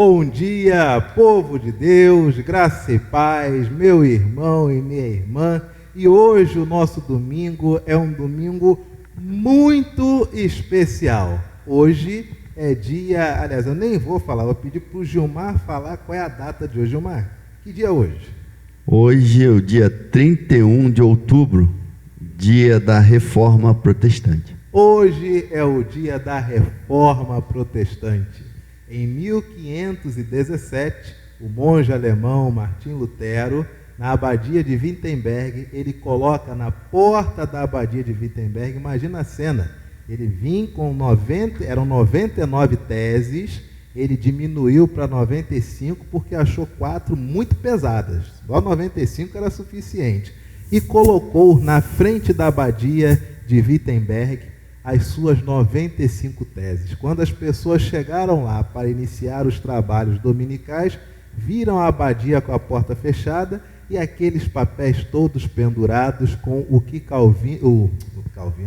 Bom dia, povo de Deus, graça e paz, meu irmão e minha irmã. E hoje o nosso domingo é um domingo muito especial. Hoje é dia, aliás, eu nem vou falar, vou pedir para o Gilmar falar qual é a data de hoje. Gilmar, que dia é hoje? Hoje é o dia 31 de outubro, dia da Reforma Protestante. Hoje é o dia da Reforma Protestante. Em 1517, o monge alemão Martim Lutero, na abadia de Wittenberg, ele coloca na porta da abadia de Wittenberg, imagina a cena, ele vinha com 99 teses, ele diminuiu para 95 porque achou 4 muito pesadas, só 95 era suficiente, e colocou na frente da abadia de Wittenberg as suas 95 teses. Quando as pessoas chegaram lá para iniciar os trabalhos dominicais, viram a abadia com a porta fechada e aqueles papéis todos pendurados com o que Calvino,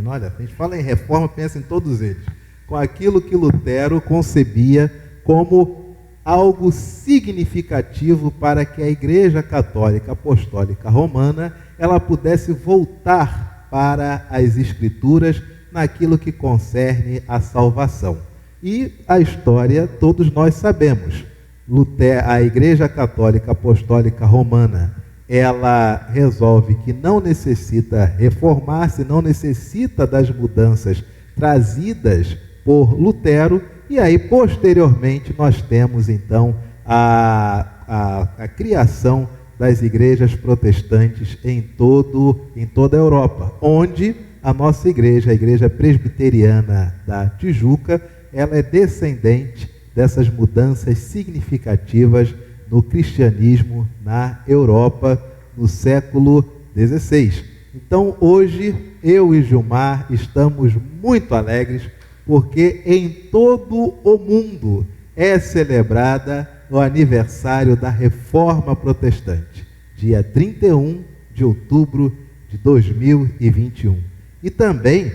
olha, a gente fala em reforma, pensa em todos eles, com aquilo que Lutero concebia como algo significativo para que a Igreja Católica Apostólica Romana ela pudesse voltar para as Escrituras naquilo que concerne a salvação. E a história todos nós sabemos. A Igreja Católica Apostólica Romana, ela resolve que não necessita reformar-se, não necessita das mudanças trazidas por Lutero, e aí posteriormente nós temos então a criação das igrejas protestantes em toda a Europa, onde a nossa igreja, a Igreja Presbiteriana da Tijuca, ela é descendente dessas mudanças significativas no cristianismo na Europa no século XVI. Então, hoje, eu e Gilmar estamos muito alegres, porque em todo o mundo é celebrada o aniversário da Reforma Protestante, dia 31 de outubro de 2021. E também,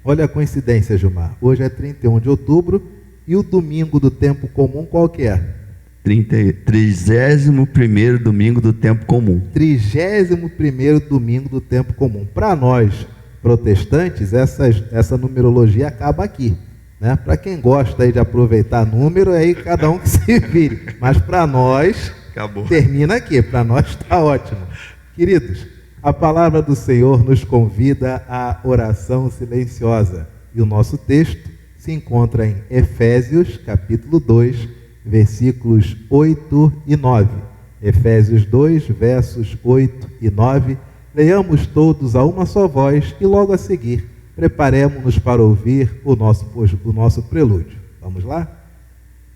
olha a coincidência, Gilmar, hoje é 31 de outubro e o domingo do tempo comum qual que é? 31º domingo do tempo comum. 31º domingo do tempo comum. Para nós, protestantes, essa numerologia acaba aqui, né? Para quem gosta aí de aproveitar número, aí cada um que se vire. Mas para nós, acabou. Termina aqui, para nós está ótimo. Queridos, a palavra do Senhor nos convida à oração silenciosa. E o nosso texto se encontra em Efésios, capítulo 2, versículos 8 e 9. Efésios 2, versos 8 e 9. Leiamos todos a uma só voz e logo a seguir preparemos-nos para ouvir o nosso prelúdio. Vamos lá?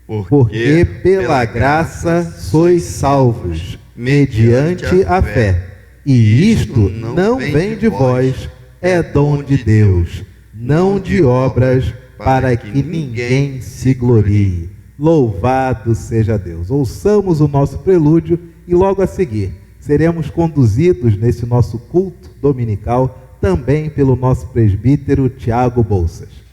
Porque pela graça sois salvos, mediante a fé. E isto não vem de vós, é dom de Deus, não de obras, para que ninguém se glorie. Louvado seja Deus. Ouçamos o nosso prelúdio e logo a seguir seremos conduzidos nesse nosso culto dominical também pelo nosso presbítero Tiago Bolsas.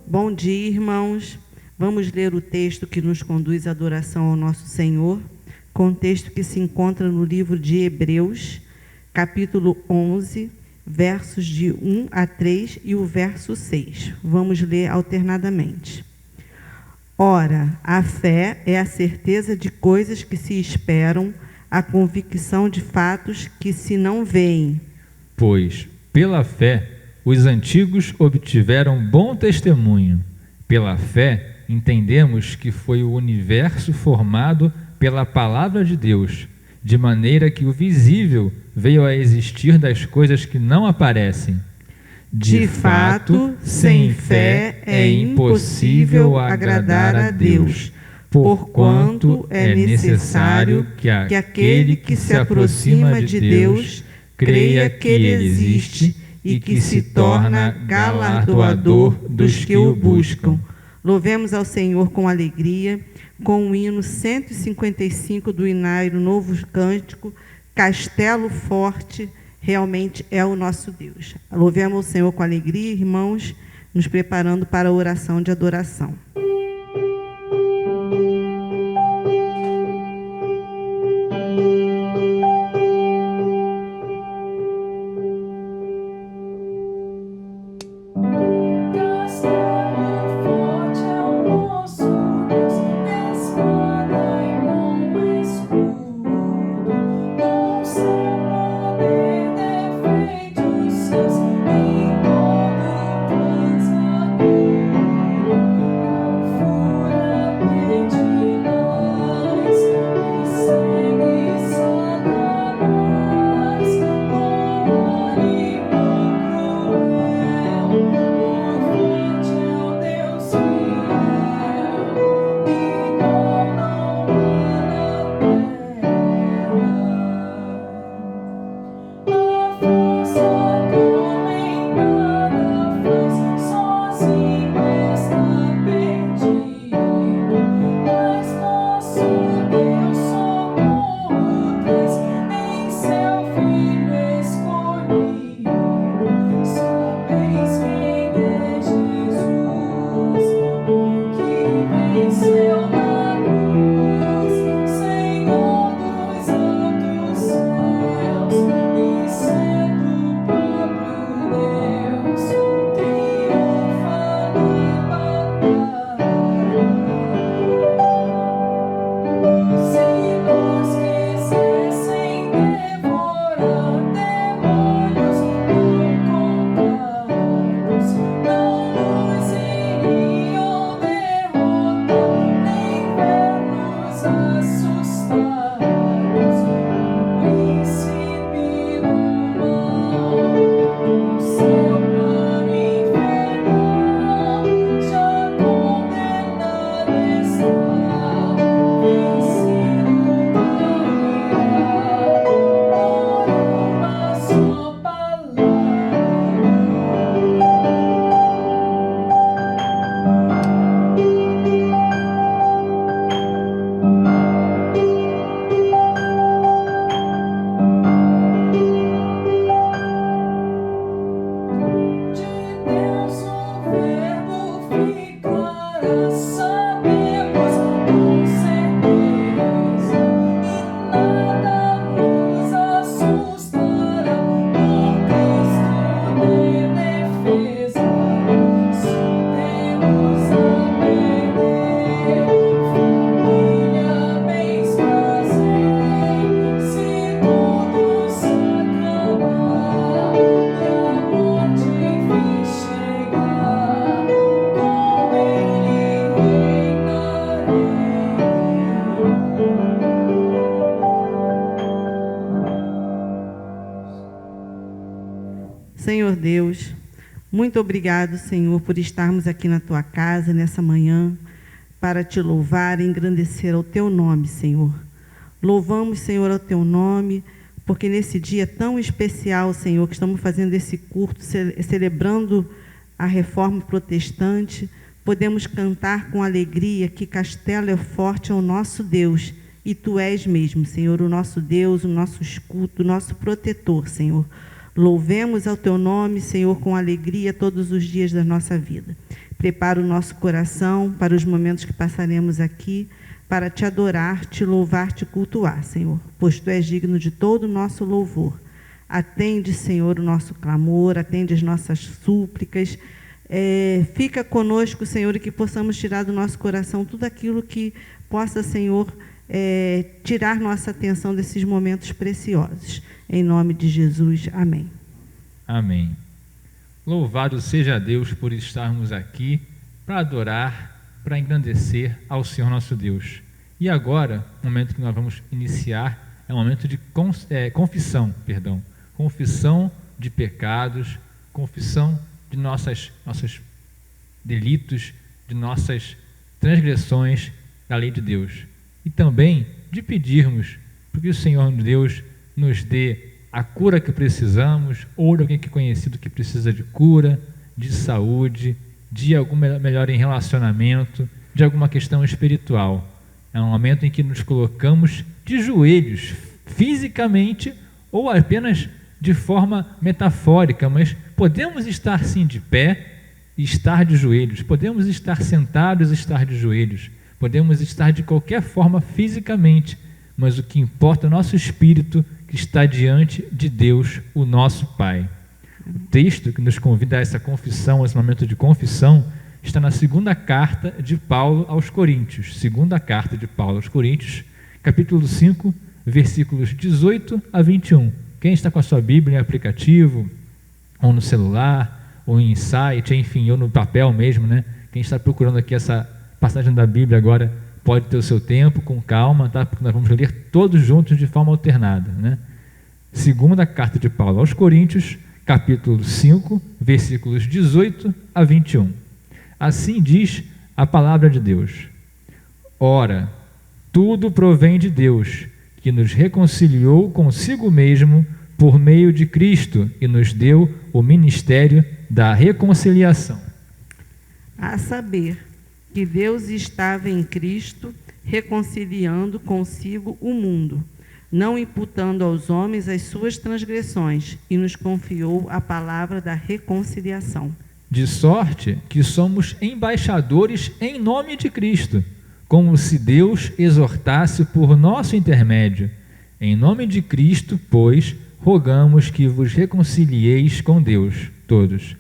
Bom dia, irmãos. Vamos ler o texto que nos conduz à adoração ao nosso Senhor, contexto que se encontra no livro de Hebreus, capítulo 11, versos de 1 a 3 e o verso 6. Vamos ler alternadamente. Ora, a fé é a certeza de coisas que se esperam, a convicção de fatos que se não veem. Pois, pela fé, os antigos obtiveram bom testemunho. Pela fé, entendemos que foi o universo formado pela palavra de Deus, de maneira que o visível veio a existir das coisas que não aparecem. De fato, sem fé é impossível agradar a Deus, porquanto é necessário que aquele que se aproxima de Deus creia que Ele existe e que se torna galardoador dos que o buscam. Louvemos ao Senhor com alegria, com o hino 155 do Inário Novo Cântico, Castelo Forte, realmente é o nosso Deus. Louvemos ao Senhor com alegria, irmãos, nos preparando para a oração de adoração. Senhor Deus, muito obrigado, Senhor, por estarmos aqui na Tua casa nessa manhã, para Te louvar e engrandecer ao Teu nome, Senhor. Louvamos, Senhor, ao Teu nome, porque nesse dia tão especial, Senhor, que estamos fazendo esse culto, celebrando a Reforma Protestante, podemos cantar com alegria que Castelo é Forte é o nosso Deus, e Tu és mesmo, Senhor, o nosso Deus, o nosso escudo, o nosso protetor, Senhor. Louvemos ao Teu nome, Senhor, com alegria todos os dias da nossa vida. Prepara o nosso coração para os momentos que passaremos aqui, para te adorar, te louvar, te cultuar, Senhor, pois Tu és digno de todo o nosso louvor. Atende, Senhor, o nosso clamor, atende as nossas súplicas. Fica conosco, Senhor, e que possamos tirar do nosso coração tudo aquilo que possa, Senhor, tirar nossa atenção desses momentos preciosos. Em nome de Jesus, amém. Amém. Louvado seja Deus por estarmos aqui para adorar, para engrandecer ao Senhor nosso Deus. E agora, o momento que nós vamos iniciar é um momento de confissão de pecados, confissão de nossos delitos, de nossas transgressões da lei de Deus. E também de pedirmos para que o Senhor Deus nos dê a cura que precisamos, ou de alguém que é conhecido que precisa de cura, de saúde, de alguma melhora em relacionamento, de alguma questão espiritual. É um momento em que nos colocamos de joelhos, fisicamente ou apenas de forma metafórica, mas podemos estar sim de pé e estar de joelhos, podemos estar sentados e estar de joelhos, podemos estar de qualquer forma fisicamente, mas o que importa é o nosso espírito que está diante de Deus, o nosso Pai. O texto que nos convida a essa confissão, a esse momento de confissão, está na segunda carta de Paulo aos Coríntios. Segunda carta de Paulo aos Coríntios, capítulo 5, versículos 18 a 21. Quem está com a sua Bíblia em aplicativo, ou no celular, ou em site, enfim, ou no papel mesmo, né? Quem está procurando aqui essa passagem da Bíblia agora, pode ter o seu tempo, com calma, tá? Porque nós vamos ler todos juntos de forma alternada, né? Segunda carta de Paulo aos Coríntios, capítulo 5, versículos 18 a 21. Assim diz a palavra de Deus: Ora, tudo provém de Deus, que nos reconciliou consigo mesmo por meio de Cristo e nos deu o ministério da reconciliação. A saber, que Deus estava em Cristo, reconciliando consigo o mundo, não imputando aos homens as suas transgressões, e nos confiou a palavra da reconciliação. De sorte que somos embaixadores em nome de Cristo, como se Deus exortasse por nosso intermédio. Em nome de Cristo, pois, rogamos que vos reconcilieis com Deus, todos.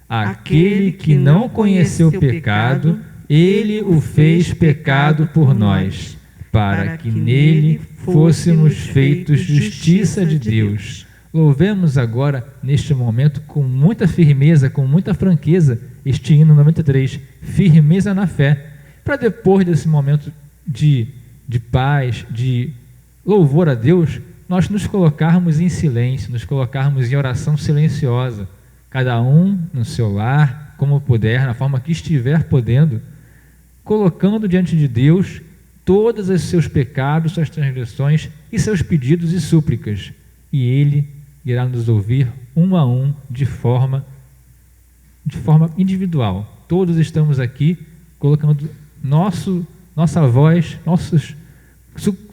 Aquele que não conheceu o pecado, Ele o fez pecado por nós, para que nele fôssemos feitos justiça de Deus. Louvemos agora, neste momento, com muita firmeza, com muita franqueza, este hino 93, firmeza na fé, para depois desse momento de paz, de louvor a Deus, nós nos colocarmos em silêncio, nos colocarmos em oração silenciosa, cada um no seu lar, como puder, na forma que estiver podendo, colocando diante de Deus todos os seus pecados, suas transgressões e seus pedidos e súplicas, e Ele irá nos ouvir um a um de forma individual. Todos estamos aqui colocando nossa voz, nossas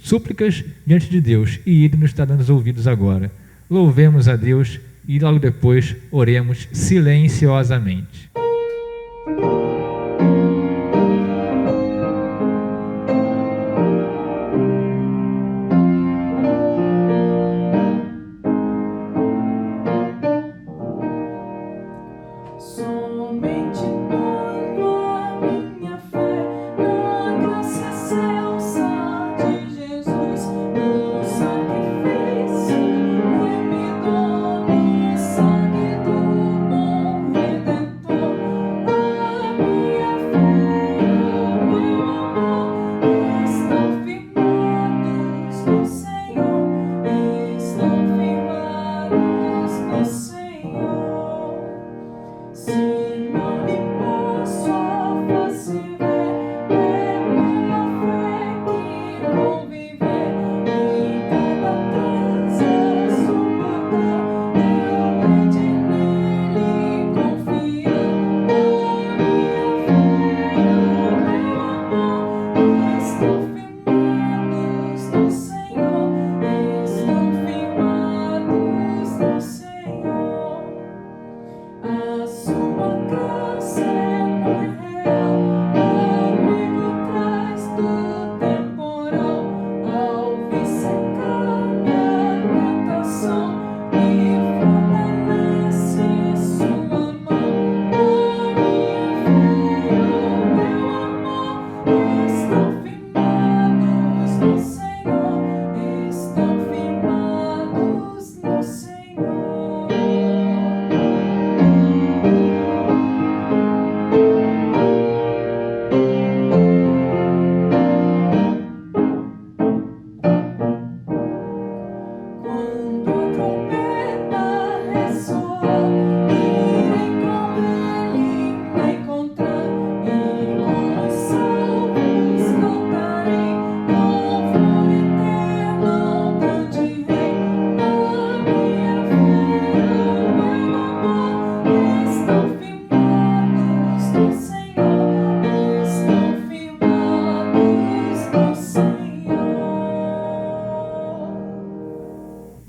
súplicas diante de Deus, e Ele nos está dando os ouvidos agora. Louvemos a Deus e logo depois oremos silenciosamente. Redentor.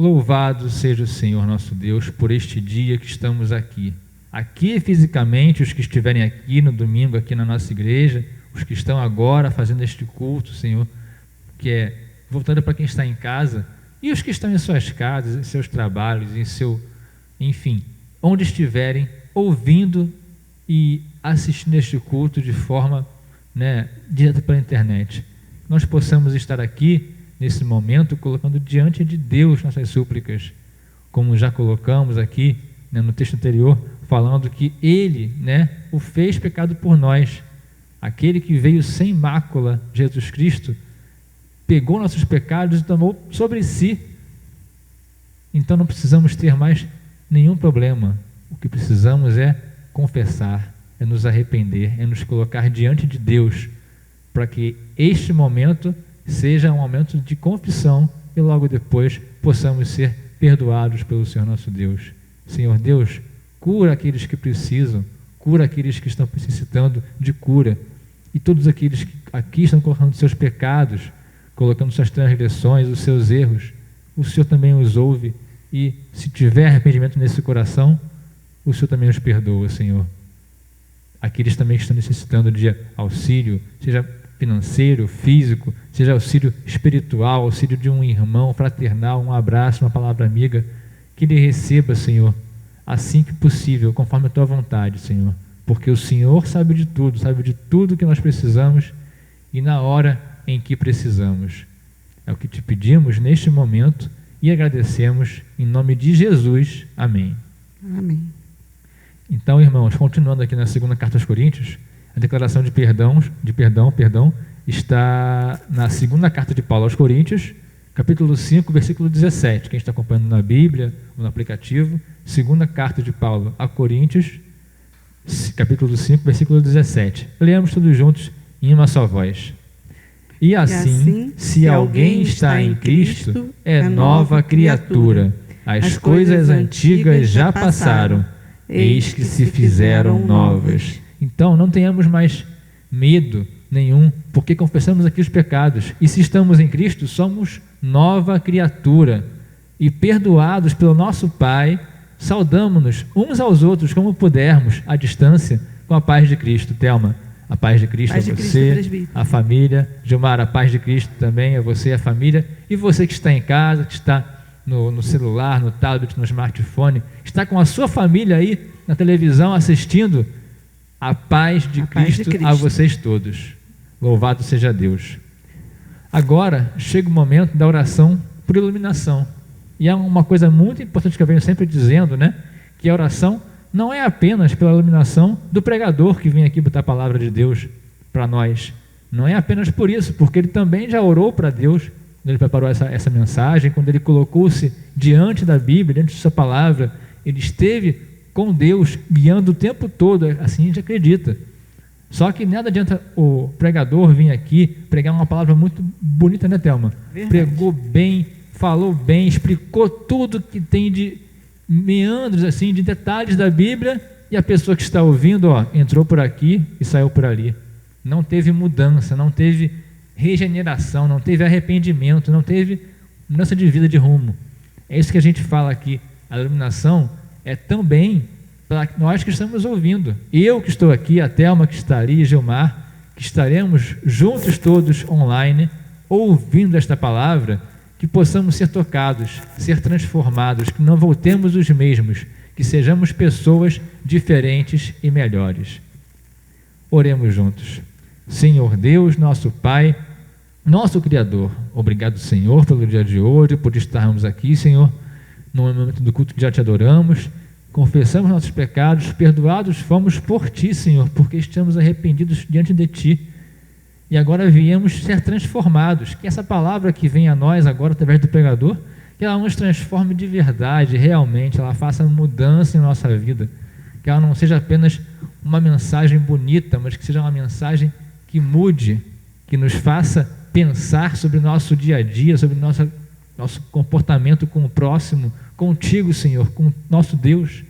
louvado seja o Senhor nosso Deus por este dia que estamos aqui. Aqui fisicamente, os que estiverem aqui no domingo, aqui na nossa igreja, os que estão agora fazendo este culto, Senhor, que é voltando para quem está em casa, e os que estão em suas casas, em seus trabalhos, enfim, onde estiverem ouvindo e assistindo este culto de forma direta pela internet. Nós possamos estar aqui, nesse momento, colocando diante de Deus nossas súplicas, como já colocamos aqui no texto anterior, falando que Ele o fez pecado por nós. Aquele que veio sem mácula, Jesus Cristo, pegou nossos pecados e tomou sobre si. Então não precisamos ter mais nenhum problema. O que precisamos é confessar, é nos arrepender, é nos colocar diante de Deus, para que este momento seja um momento de confissão e logo depois possamos ser perdoados pelo Senhor nosso Deus. Senhor Deus, cura aqueles que precisam, cura aqueles que estão necessitando de cura, e todos aqueles que aqui estão colocando seus pecados, colocando suas transgressões, os seus erros, o Senhor também os ouve, e se tiver arrependimento nesse coração, o Senhor também os perdoa, Senhor. Aqueles também que estão necessitando de auxílio, seja financeiro, físico, seja auxílio espiritual, auxílio de um irmão fraternal, um abraço, uma palavra amiga, que ele receba, Senhor, assim que possível, conforme a Tua vontade, Senhor, porque o Senhor sabe de tudo que nós precisamos e na hora em que precisamos. É o que te pedimos neste momento e agradecemos em nome de Jesus. Amém. Amém. Então, irmãos, continuando aqui na segunda carta aos Coríntios, a declaração de perdão está na segunda carta de Paulo aos Coríntios, capítulo 5, versículo 17. Quem está acompanhando na Bíblia ou no aplicativo, segunda carta de Paulo a Coríntios, capítulo 5, versículo 17. Leamos todos juntos em uma só voz. E assim, se alguém está em Cristo, é nova criatura. As coisas antigas já passaram, eis que se fizeram novas. Então, não tenhamos mais medo nenhum, porque confessamos aqui os pecados. E se estamos em Cristo, somos nova criatura. E perdoados pelo nosso Pai, saudamo-nos uns aos outros como pudermos, à distância, com a paz de Cristo. Thelma, a paz de Cristo a você, a família. Gilmar, a paz de Cristo também a você, a família. E você que está em casa, que está no celular, no tablet, no smartphone, está com a sua família aí na televisão assistindo, a paz de Cristo a vocês todos. Louvado seja Deus. Agora chega o momento da oração por iluminação. E é uma coisa muito importante que eu venho sempre dizendo, que a oração não é apenas pela iluminação do pregador que vem aqui botar a palavra de Deus para nós. Não é apenas por isso, porque ele também já orou para Deus, quando ele preparou essa mensagem, quando ele colocou-se diante da Bíblia, diante de sua palavra, ele esteve com Deus, guiando o tempo todo, assim a gente acredita. Só que nada adianta o pregador vir aqui pregar uma palavra muito bonita, né, Thelma? Verdade. Pregou bem, falou bem, explicou tudo que tem de meandros, assim, de detalhes da Bíblia, e a pessoa que está ouvindo, entrou por aqui e saiu por ali. Não teve mudança, não teve regeneração, não teve arrependimento, não teve mudança de vida, de rumo. É isso que a gente fala aqui. A iluminação é também para nós que estamos ouvindo. Eu que estou aqui, a Thelma que está ali, Gilmar, que estaremos juntos todos online, ouvindo esta palavra, que possamos ser tocados, ser transformados, que não voltemos os mesmos, que sejamos pessoas diferentes e melhores. Oremos juntos. Senhor Deus, nosso Pai, nosso Criador, obrigado, Senhor, pelo dia de hoje, por estarmos aqui, Senhor, no momento do culto que já te adoramos, confessamos nossos pecados, perdoados fomos por Ti, Senhor, porque estamos arrependidos diante de Ti, e agora viemos ser transformados, que essa palavra que vem a nós agora através do pregador, que ela nos transforme de verdade, realmente, ela faça mudança em nossa vida, que ela não seja apenas uma mensagem bonita, mas que seja uma mensagem que mude, que nos faça pensar sobre o nosso dia a dia, sobre nosso comportamento com o próximo, contigo, Senhor, com o nosso Deus,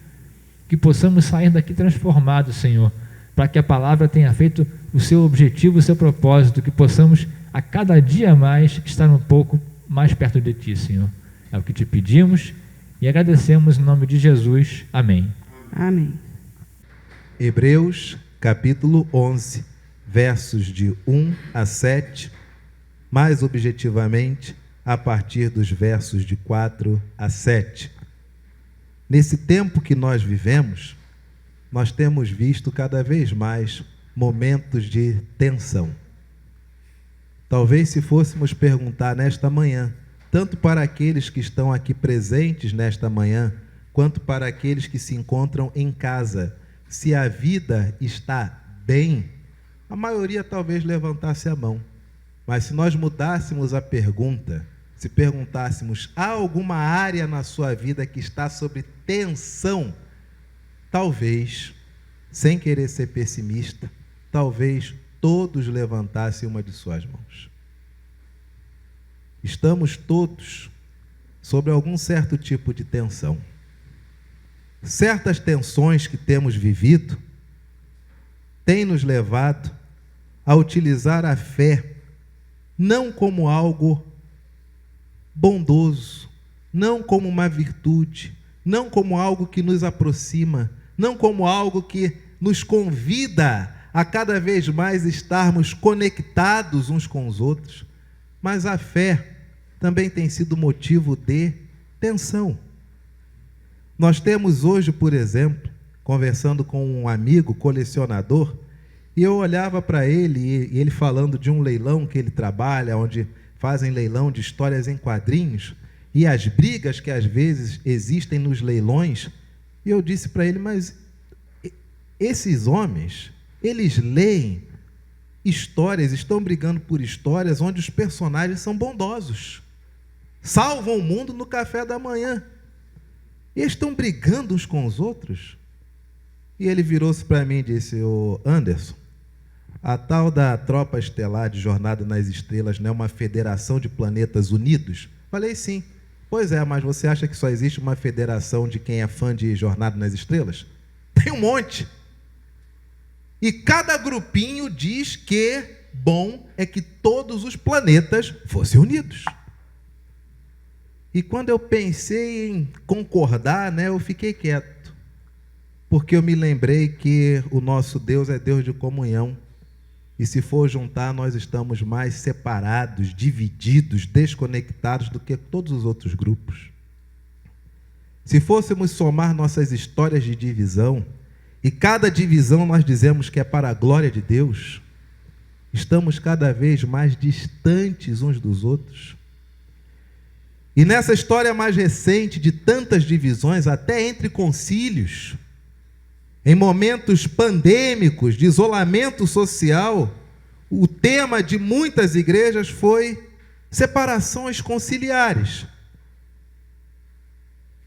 que possamos sair daqui transformados, Senhor, para que a palavra tenha feito o seu objetivo, o seu propósito, que possamos a cada dia mais estar um pouco mais perto de Ti, Senhor. É o que te pedimos e agradecemos em nome de Jesus. Amém. Amém. Hebreus, capítulo 11, versos de 1 a 7, mais objetivamente, a partir dos versos de 4 a 7. Nesse tempo que nós vivemos, nós temos visto cada vez mais momentos de tensão. Talvez se fôssemos perguntar nesta manhã, tanto para aqueles que estão aqui presentes nesta manhã, quanto para aqueles que se encontram em casa, se a vida está bem, a maioria talvez levantasse a mão. Mas se nós mudássemos a pergunta, se perguntássemos, há alguma área na sua vida que está sob tensão? Talvez, sem querer ser pessimista, talvez todos levantassem uma de suas mãos. Estamos todos sob algum certo tipo de tensão. Certas tensões que temos vivido têm nos levado a utilizar a fé não como algo bondoso, não como uma virtude, não como algo que nos aproxima, não como algo que nos convida a cada vez mais estarmos conectados uns com os outros, mas a fé também tem sido motivo de tensão. Nós temos hoje, por exemplo, conversando com um amigo colecionador, e eu olhava para ele, e ele falando de um leilão que ele trabalha, onde fazem leilão de histórias em quadrinhos, e as brigas que às vezes existem nos leilões, e eu disse para ele, mas esses homens, eles leem histórias, estão brigando por histórias onde os personagens são bondosos, salvam o mundo no café da manhã, e eles estão brigando uns com os outros. E ele virou-se para mim e disse, ô Anderson, a tal da Tropa Estelar de Jornada nas Estrelas não é uma federação de planetas unidos? Falei, sim. Pois é, mas você acha que só existe uma federação de quem é fã de Jornada nas Estrelas? Tem um monte. E cada grupinho diz que bom é que todos os planetas fossem unidos. E quando eu pensei em concordar, eu fiquei quieto, porque eu me lembrei que o nosso Deus é Deus de comunhão, e se for juntar, nós estamos mais separados, divididos, desconectados do que todos os outros grupos. Se fôssemos somar nossas histórias de divisão, e cada divisão nós dizemos que é para a glória de Deus, estamos cada vez mais distantes uns dos outros. E nessa história mais recente de tantas divisões, até entre concílios, em momentos pandêmicos, de isolamento social, o tema de muitas igrejas foi separações conciliares.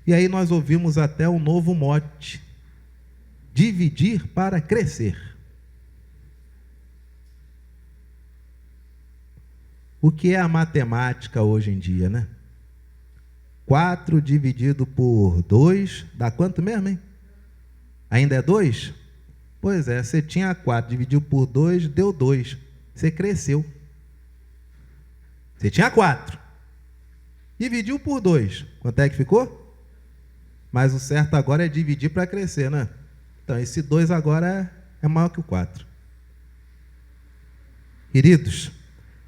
E aí nós ouvimos até um novo mote: dividir para crescer. O que é a matemática hoje em dia, né? 4 dividido por 2, dá quanto mesmo, hein? Ainda é 2? Pois é, você tinha 4, dividiu por 2, deu 2. Você cresceu. Você tinha 4. Dividiu por 2. Quanto é que ficou? Mas o certo agora é dividir para crescer, né? Então, esse 2 agora é maior que o 4. Queridos,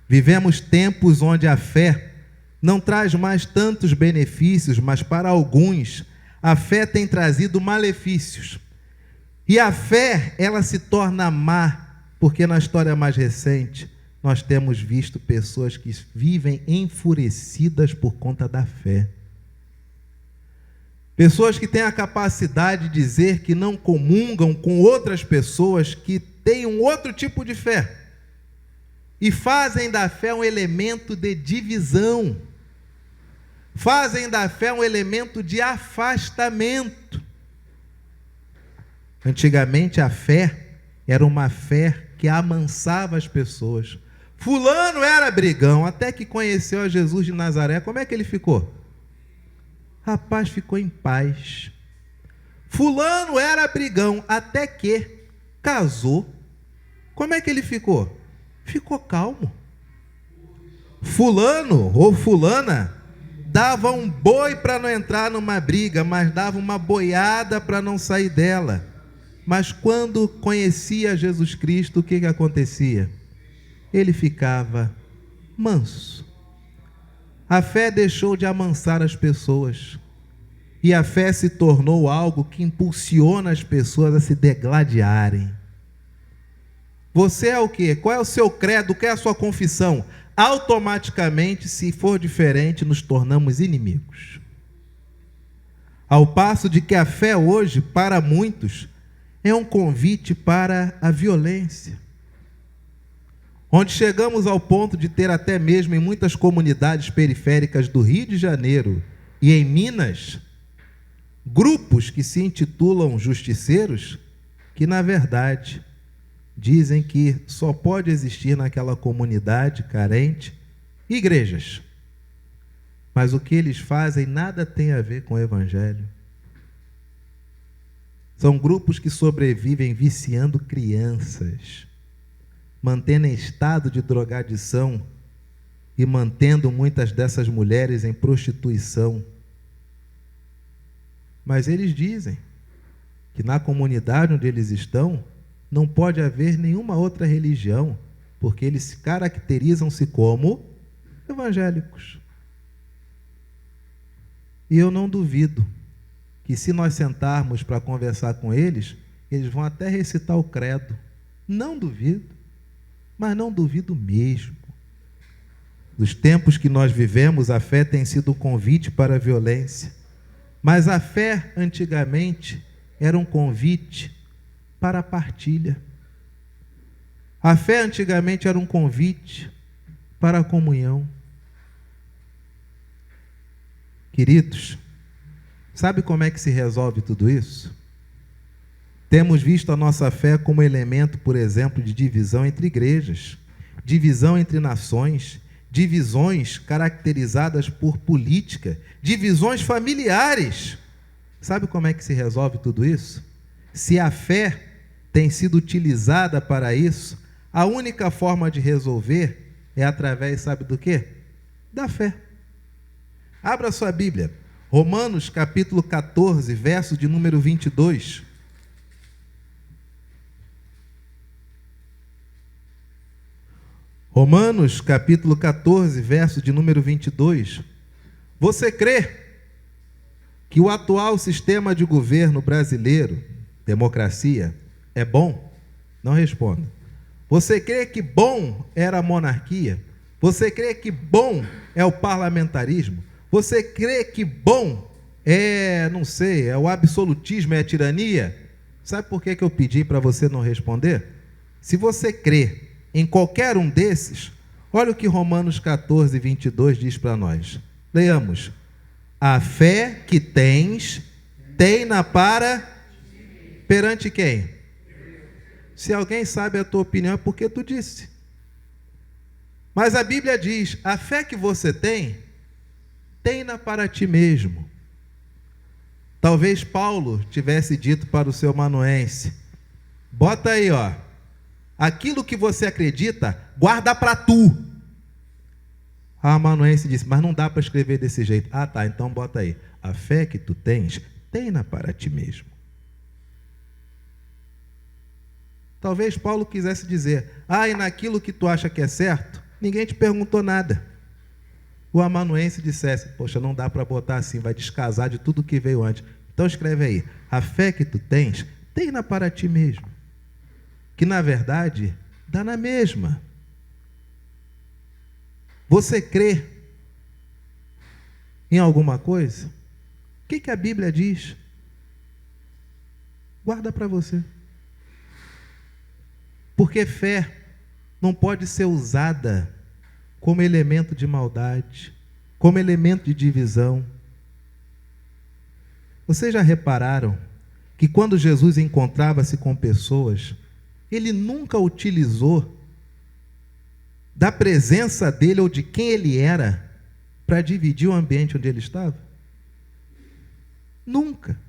vivemos tempos onde a fé não traz mais tantos benefícios, mas para alguns, a fé tem trazido malefícios. E a fé, ela se torna má, porque na história mais recente, nós temos visto pessoas que vivem enfurecidas por conta da fé. Pessoas que têm a capacidade de dizer que não comungam com outras pessoas que têm um outro tipo de fé. E fazem da fé um elemento de divisão. Fazem da fé um elemento de afastamento. Antigamente a fé era uma fé que amansava as pessoas. Fulano era brigão, até que conheceu a Jesus de Nazaré. Como é que ele ficou? Rapaz, ficou em paz. Fulano era brigão, até que casou. Como é que ele ficou? Ficou calmo. Fulano ou fulana dava um boi para não entrar numa briga, mas dava uma boiada para não sair dela. Mas quando conhecia Jesus Cristo, o que acontecia? Ele ficava manso. A fé deixou de amansar as pessoas. E a fé se tornou algo que impulsiona as pessoas a se degladiarem. Você é o quê? Qual é o seu credo? Qual é a sua confissão? Automaticamente, se for diferente, nos tornamos inimigos. Ao passo de que a fé hoje, para muitos, é um convite para a violência. Onde chegamos ao ponto de ter até mesmo em muitas comunidades periféricas do Rio de Janeiro e em Minas, grupos que se intitulam justiceiros, que na verdade dizem que só pode existir naquela comunidade carente igrejas. Mas o que eles fazem nada tem a ver com o Evangelho. São grupos que sobrevivem viciando crianças, mantendo em estado de drogadição e mantendo muitas dessas mulheres em prostituição. Mas eles dizem que na comunidade onde eles estão não pode haver nenhuma outra religião, porque eles caracterizam-se como evangélicos. E eu não duvido que se nós sentarmos para conversar com eles, eles vão até recitar o credo. Não duvido, mas não duvido mesmo. Nos tempos que nós vivemos, a fé tem sido um convite para a violência. Mas a fé, antigamente, era um convite para a partilha. A fé, antigamente, era um convite para a comunhão. Queridos, sabe como é que se resolve tudo isso? Temos visto a nossa fé como elemento, por exemplo, de divisão entre igrejas, divisão entre nações, divisões caracterizadas por política, divisões familiares. Sabe como é que se resolve tudo isso? Se a fé tem sido utilizada para isso, a única forma de resolver é através, sabe do quê? Da fé. Abra sua Bíblia, Romanos capítulo 14, verso de número 22. Romanos capítulo 14, verso de número 22. Você crê que o atual sistema de governo brasileiro, democracia, é bom? Não responda. Você crê que bom era a monarquia? Você crê que bom é o parlamentarismo? Você crê que bom é, não sei, é o absolutismo, é a tirania? Sabe por que eu pedi para você não responder? Se você crê em qualquer um desses, olha o que Romanos 14, 22 diz para nós. Leiamos. A fé que tens, tem-na para perante quem? Se alguém sabe a tua opinião, é porque tu disse. Mas a Bíblia diz, a fé que você tem, tem-na para ti mesmo. Talvez Paulo tivesse dito para o seu amanuense, bota aí, ó, aquilo que você acredita, guarda para tu. A amanuense disse, mas não dá para escrever desse jeito. Ah, tá, então bota aí. A fé que tu tens, tem-na para ti mesmo. Talvez Paulo quisesse dizer, e naquilo que tu acha que é certo, ninguém te perguntou nada. O amanuense dissesse, poxa, não dá para botar assim, vai descasar de tudo que veio antes. Então escreve aí, a fé que tu tens, tem-na para ti mesmo. Que na verdade, dá na mesma. Você crê em alguma coisa? O que a Bíblia diz? Guarda para você. Porque fé não pode ser usada como elemento de maldade, como elemento de divisão. Vocês já repararam que quando Jesus encontrava-se com pessoas, ele nunca utilizou da presença dele ou de quem ele era para dividir o ambiente onde ele estava? Nunca.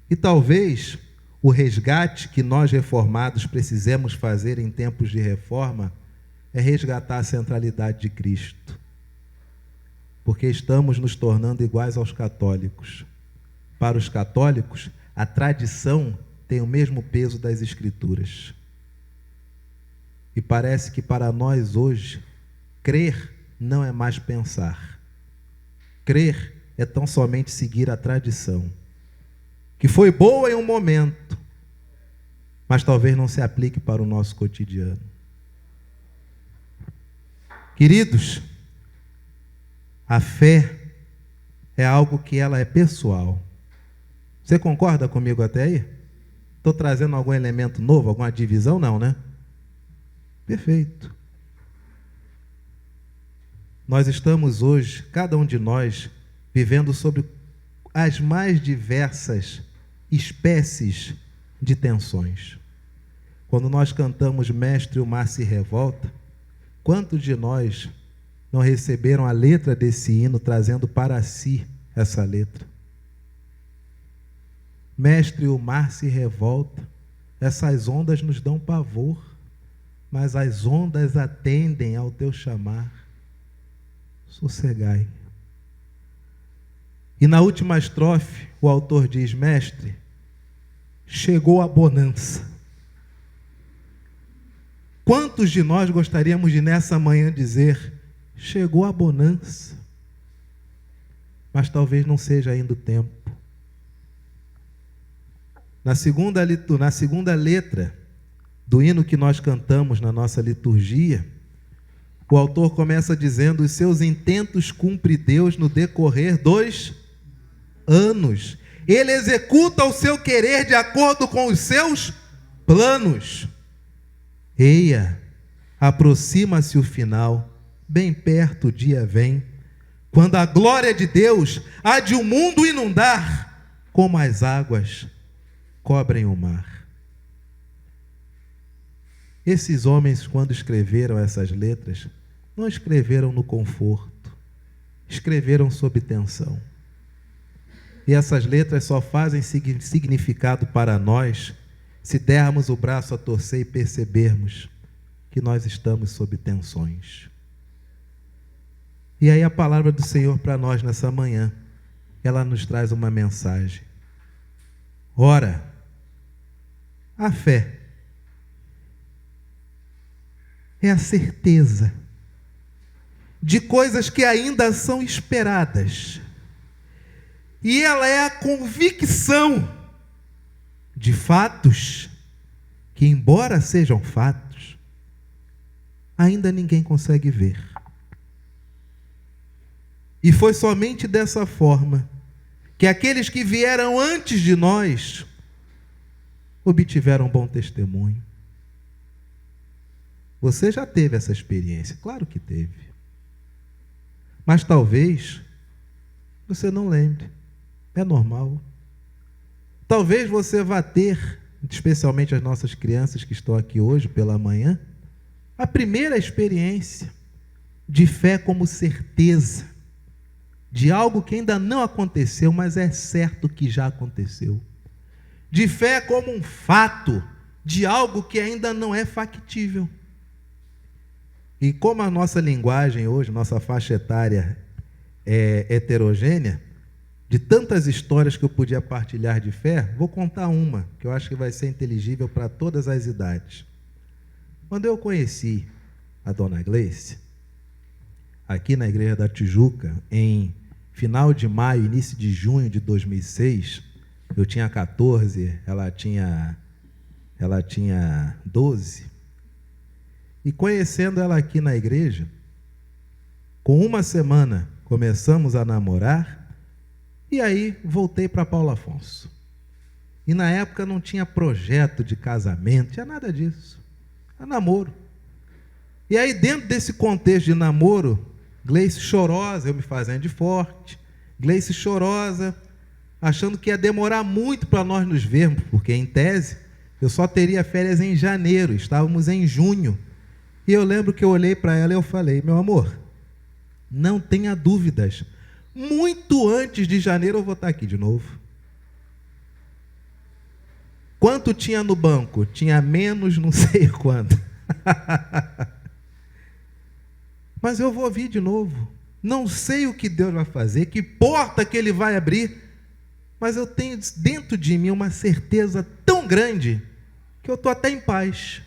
E talvez o resgate que nós reformados precisemos fazer em tempos de reforma é resgatar a centralidade de Cristo. porque estamos nos tornando iguais aos católicos. Para os católicos, a tradição tem o mesmo peso das Escrituras. E parece que para nós hoje, crer não é mais pensar. Crer é tão somente seguir a tradição, que foi boa em um momento, mas talvez não se aplique para o nosso cotidiano. Queridos, a fé é algo que ela é pessoal. Você concorda comigo até aí? Estou trazendo algum elemento novo, alguma divisão? Não, né? Perfeito. Nós estamos hoje, cada um de nós, vivendo sobre as mais diversas espécies de tensões. Quando nós cantamos Mestre, o Mar se revolta, quantos de nós não receberam a letra desse hino trazendo para si essa letra? Mestre, o mar se revolta, essas ondas nos dão pavor, mas as ondas atendem ao teu chamar. Sossegai. E na última estrofe, o autor diz: Mestre, chegou a bonança. Quantos de nós gostaríamos de nessa manhã dizer: chegou a bonança? Mas talvez não seja ainda o tempo. Na segunda letra do hino que nós cantamos na nossa liturgia, o autor começa dizendo: os seus intentos cumpre Deus no decorrer dos anos. Ele executa o seu querer de acordo com os seus planos. Eia, aproxima-se o final, bem perto o dia vem, quando a glória de Deus há de o mundo inundar, como as águas cobrem o mar. Esses homens, quando escreveram essas letras, não escreveram no conforto, escreveram sob tensão. E essas letras só fazem significado para nós se dermos o braço a torcer e percebermos que nós estamos sob tensões. E aí a palavra do Senhor para nós nessa manhã, ela nos traz uma mensagem. Ora, a fé é a certeza de coisas que ainda são esperadas. E ela é a convicção de fatos que, embora sejam fatos, ainda ninguém consegue ver. E foi somente dessa forma que aqueles que vieram antes de nós obtiveram bom testemunho. Você já teve essa experiência? Claro que teve. Mas talvez você não lembre. É normal. Talvez você vá ter, especialmente as nossas crianças que estão aqui hoje pela manhã, a primeira experiência de fé como certeza de algo que ainda não aconteceu, mas é certo que já aconteceu. De fé como um fato de algo que ainda não é factível. E como a nossa linguagem hoje, nossa faixa etária é heterogênea, de tantas histórias que eu podia partilhar de fé, vou contar uma, que eu acho que vai ser inteligível para todas as idades. Quando eu conheci a dona Gleice, aqui na Igreja da Tijuca, em final de maio, início de junho de 2006, eu tinha 14, ela tinha 12, e conhecendo ela aqui na igreja, com uma semana começamos a namorar, e aí voltei para Paulo Afonso. E na época não tinha projeto de casamento, tinha nada disso. Era namoro. E aí dentro desse contexto de namoro, Gleice chorosa, eu me fazendo de forte, Gleice chorosa, achando que ia demorar muito para nós nos vermos, porque em tese eu só teria férias em janeiro, estávamos em junho. E eu lembro que eu olhei para ela e eu falei: meu amor, não tenha dúvidas, muito antes de janeiro eu vou estar aqui de novo. Quanto tinha no banco? Tinha menos não sei quanto. Mas eu vou vir de novo. não sei o que Deus vai fazer, que porta que Ele vai abrir, mas eu tenho dentro de mim uma certeza tão grande que eu estou até em paz,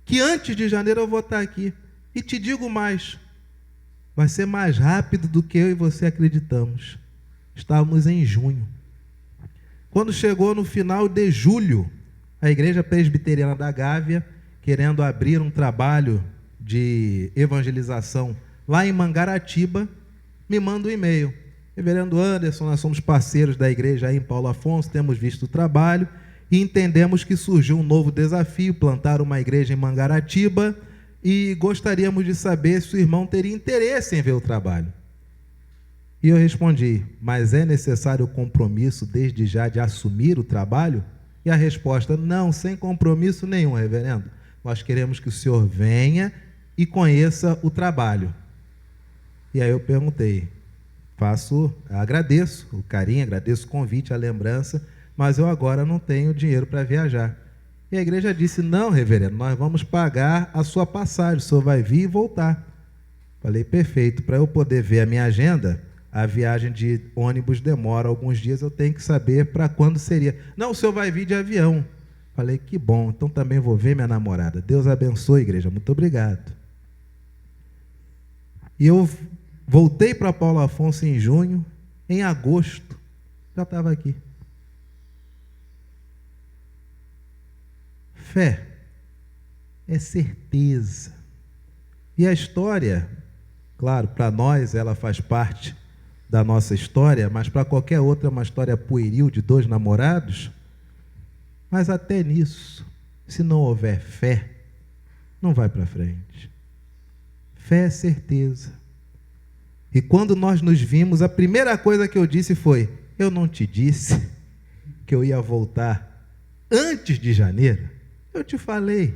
que antes de janeiro eu vou estar aqui. E te digo mais, vai ser mais rápido do que eu e você acreditamos. Estávamos em junho. Quando chegou no final de julho, a Igreja Presbiteriana da Gávea, querendo abrir um trabalho de evangelização lá em Mangaratiba, me manda um e-mail. Reverendo Anderson, nós somos parceiros da igreja aí em Paulo Afonso, temos visto o trabalho e entendemos que surgiu um novo desafio, plantar uma igreja em Mangaratiba, e gostaríamos de saber se o irmão teria interesse em ver o trabalho. E eu respondi, mas é necessário o compromisso desde já de assumir o trabalho? E a resposta, não, sem compromisso nenhum, reverendo. Nós queremos que o senhor venha e conheça o trabalho. E aí eu perguntei, agradeço o carinho, agradeço o convite, a lembrança, mas eu agora não tenho dinheiro para viajar. E a igreja disse, não, reverendo, nós vamos pagar a sua passagem, o senhor vai vir e voltar. Falei, perfeito, para eu poder ver a minha agenda, a viagem de ônibus demora alguns dias, eu tenho que saber para quando seria. Não, o senhor vai vir de avião. Falei, que bom, então também vou ver minha namorada. Deus abençoe, igreja, muito obrigado. E eu voltei para Paulo Afonso em junho, em agosto, já estava aqui. Fé é certeza. E a história, claro, para nós ela faz parte da nossa história, mas para qualquer outra é uma história pueril de dois namorados. Mas até nisso, se não houver fé, não vai para frente. Fé é certeza. E quando nós nos vimos, a primeira coisa que eu disse foi, eu não te disse que eu ia voltar antes de janeiro? Eu te falei.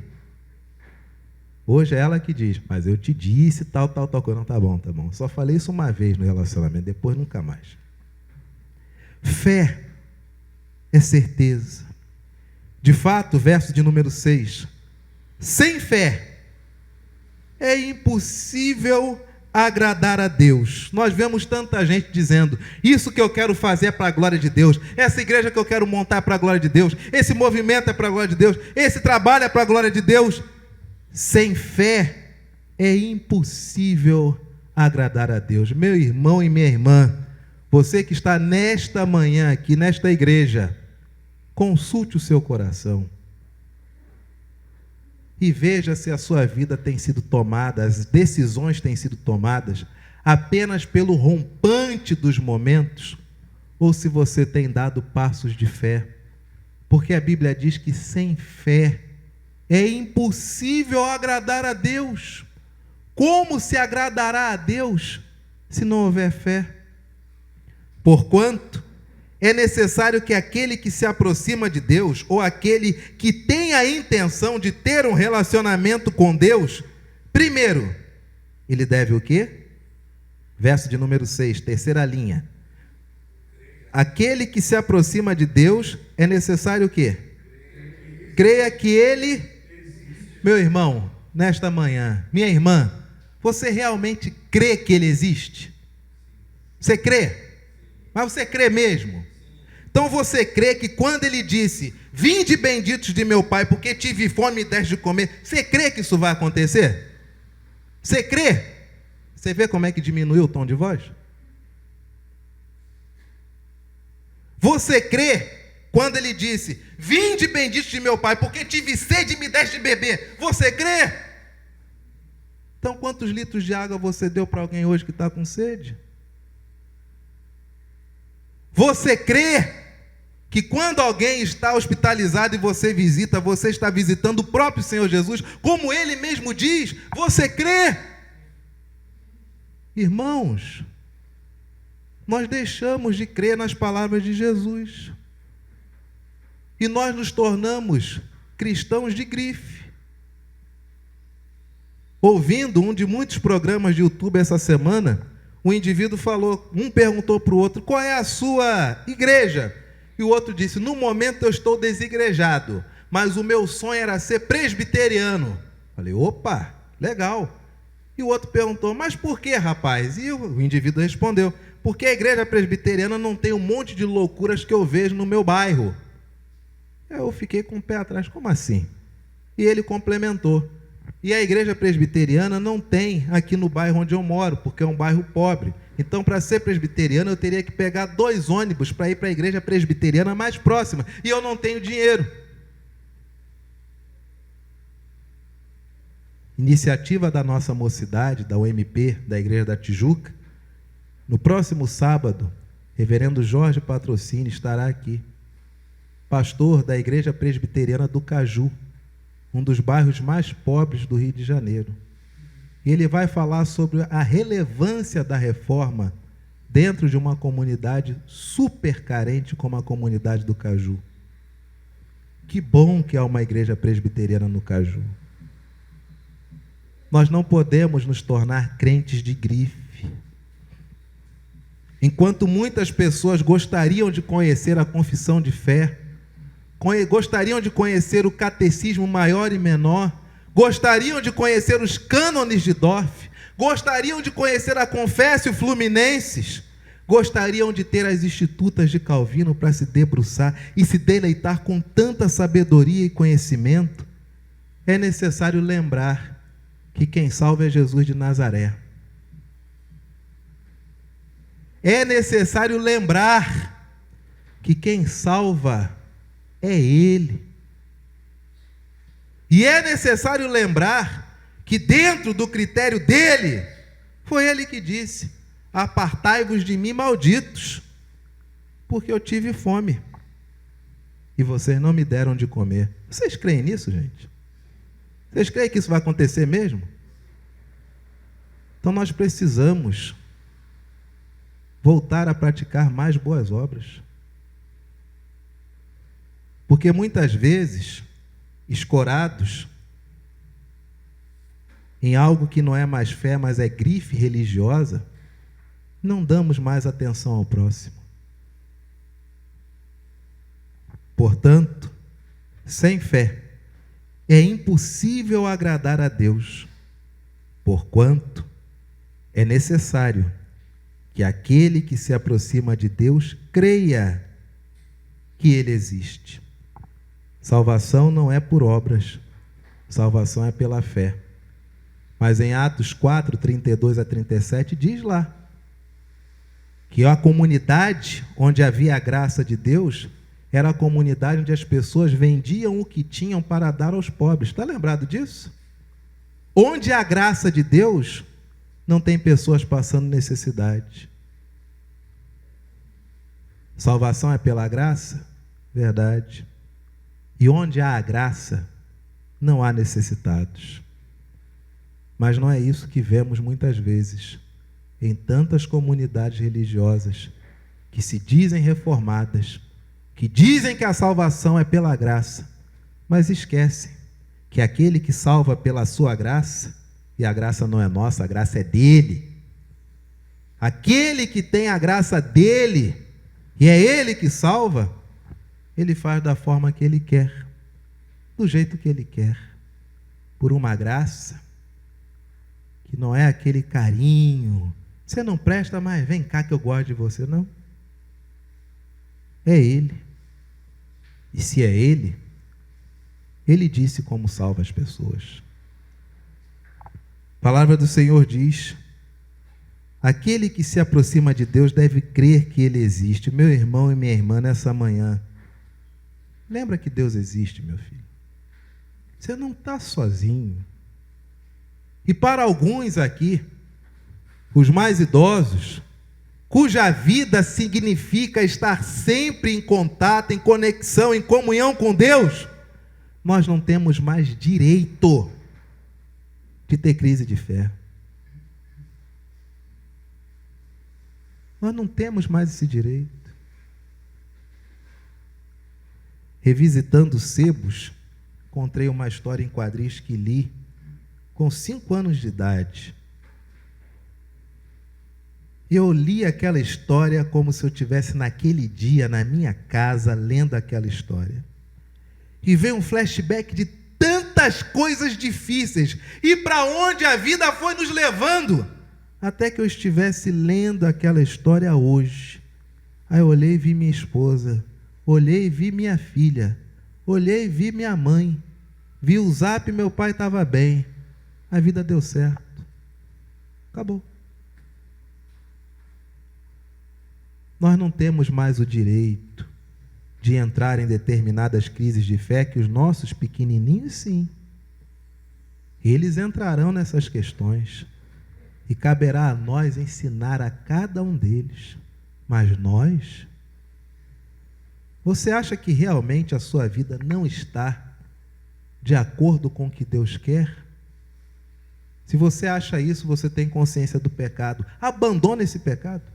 Hoje é ela que diz, mas eu te disse tal coisa. Não, tá bom. Só falei isso uma vez no relacionamento, depois nunca mais. Fé é certeza. De fato, verso de número 6. Sem fé é impossível agradar a Deus. Nós vemos tanta gente dizendo, isso que eu quero fazer é para a glória de Deus, essa igreja que eu quero montar é para a glória de Deus, esse movimento é para a glória de Deus, esse trabalho é para a glória de Deus. Sem fé é impossível agradar a Deus. Meu irmão e minha irmã, você que está nesta manhã aqui, nesta igreja, consulte o seu coração e veja se a sua vida tem sido tomada, as decisões têm sido tomadas apenas pelo rompante dos momentos, ou se você tem dado passos de fé, porque a Bíblia diz que sem fé é impossível agradar a Deus. Como se agradará a Deus se não houver fé? Porquanto é necessário que aquele que se aproxima de Deus, ou aquele que tem a intenção de ter um relacionamento com Deus, primeiro, ele deve o quê? Verso de número 6, terceira linha. Aquele que se aproxima de Deus, é necessário o quê? Creia que Ele... Meu irmão, nesta manhã, minha irmã, você realmente crê que Ele existe? Você crê? Mas você crê mesmo? Então você crê que quando Ele disse, vinde benditos de meu Pai, porque tive fome e deste de comer, você crê que isso vai acontecer? Você crê? Você vê como é que diminuiu o tom de voz? Você crê quando Ele disse, vinde benditos de meu Pai, porque tive sede e me deste de beber, você crê? Então quantos litros de água você deu para alguém hoje que está com sede? Você crê que quando alguém está hospitalizado e você visita, você está visitando o próprio Senhor Jesus, como Ele mesmo diz? Você crê? Irmãos, nós deixamos de crer nas palavras de Jesus e nós nos tornamos cristãos de grife. Ouvindo um de muitos programas de YouTube essa semana, o indivíduo falou, um perguntou para o outro, qual é a sua igreja? E o outro disse, no momento eu estou desigrejado, mas o meu sonho era ser presbiteriano. Falei, opa, legal. E o outro perguntou, mas por que, rapaz? E o indivíduo respondeu, porque a igreja presbiteriana não tem um monte de loucuras que eu vejo no meu bairro. Eu fiquei com o pé atrás, como assim? E ele complementou, e a igreja presbiteriana não tem aqui no bairro onde eu moro, porque é um bairro pobre. Então, para ser presbiteriano, eu teria que pegar 2 ônibus para ir para a igreja presbiteriana mais próxima, e eu não tenho dinheiro. Iniciativa da nossa mocidade, da UMP, da Igreja da Tijuca. No próximo sábado, reverendo Jorge Patrocínio estará aqui, pastor da Igreja Presbiteriana do Caju, um dos bairros mais pobres do Rio de Janeiro. E ele vai falar sobre a relevância da reforma dentro de uma comunidade super carente como a comunidade do Caju. Que bom que há uma igreja presbiteriana no Caju. Nós não podemos nos tornar crentes de grife. Enquanto muitas pessoas gostariam de conhecer a confissão de fé, gostariam de conhecer o catecismo maior e menor, gostariam de conhecer os cânones de Dorf, gostariam de conhecer a Confessio Fluminenses, gostariam de ter as Institutas de Calvino para se debruçar e se deleitar com tanta sabedoria e conhecimento, é necessário lembrar que quem salva é Jesus de Nazaré. É necessário lembrar que quem salva é Ele. E é necessário lembrar que dentro do critério dele, foi Ele que disse, apartai-vos de mim, malditos, porque eu tive fome e vocês não me deram de comer. Vocês creem nisso, gente? Vocês creem que isso vai acontecer mesmo? Então nós precisamos voltar a praticar mais boas obras. Porque muitas vezes, escorados em algo que não é mais fé, mas é grife religiosa, não damos mais atenção ao próximo. Portanto, sem fé, é impossível agradar a Deus, porquanto é necessário que aquele que se aproxima de Deus creia que Ele existe. Salvação não é por obras, salvação é pela fé. Mas em Atos 4, 32 a 37, diz lá que a comunidade onde havia a graça de Deus era a comunidade onde as pessoas vendiam o que tinham para dar aos pobres. Está lembrado disso? Onde há a graça de Deus, não tem pessoas passando necessidade. Salvação é pela graça? Verdade. E onde há a graça, não há necessitados. Mas não é isso que vemos muitas vezes em tantas comunidades religiosas que se dizem reformadas, que dizem que a salvação é pela graça, mas esquecem que aquele que salva pela sua graça, e a graça não é nossa, a graça é dele. Aquele que tem a graça dele, e é ele que salva, ele faz da forma que ele quer, do jeito que ele quer, por uma graça que não é aquele carinho, você não presta, mas vem cá que eu gosto de você, não. É ele. E se é ele, ele disse como salva as pessoas. A palavra do Senhor diz: aquele que se aproxima de Deus deve crer que Ele existe. Meu irmão e minha irmã, nessa manhã, lembra que Deus existe, meu filho. Você não está sozinho. E para alguns aqui, os mais idosos, cuja vida significa estar sempre em contato, em conexão, em comunhão com Deus, nós não temos mais direito de ter crise de fé. Nós não temos mais esse direito. Revisitando sebos, encontrei uma história em quadris que li com 5 anos de idade. Eu li aquela história como se eu estivesse naquele dia, na minha casa, lendo aquela história. E veio um flashback de tanta tantas coisas difíceis e para onde a vida foi nos levando. Até que eu estivesse lendo aquela história hoje. Aí eu olhei e vi minha esposa, olhei e vi minha filha, olhei e vi minha mãe, vi o zap, meu pai estava bem, a vida deu certo. Acabou. Nós não temos mais o direito de entrar em determinadas crises de fé que os nossos pequenininhos, sim. Eles entrarão nessas questões e caberá a nós ensinar a cada um deles. Mas nós, você acha que realmente a sua vida não está de acordo com o que Deus quer? Se você acha isso, você tem consciência do pecado. Abandona esse pecado.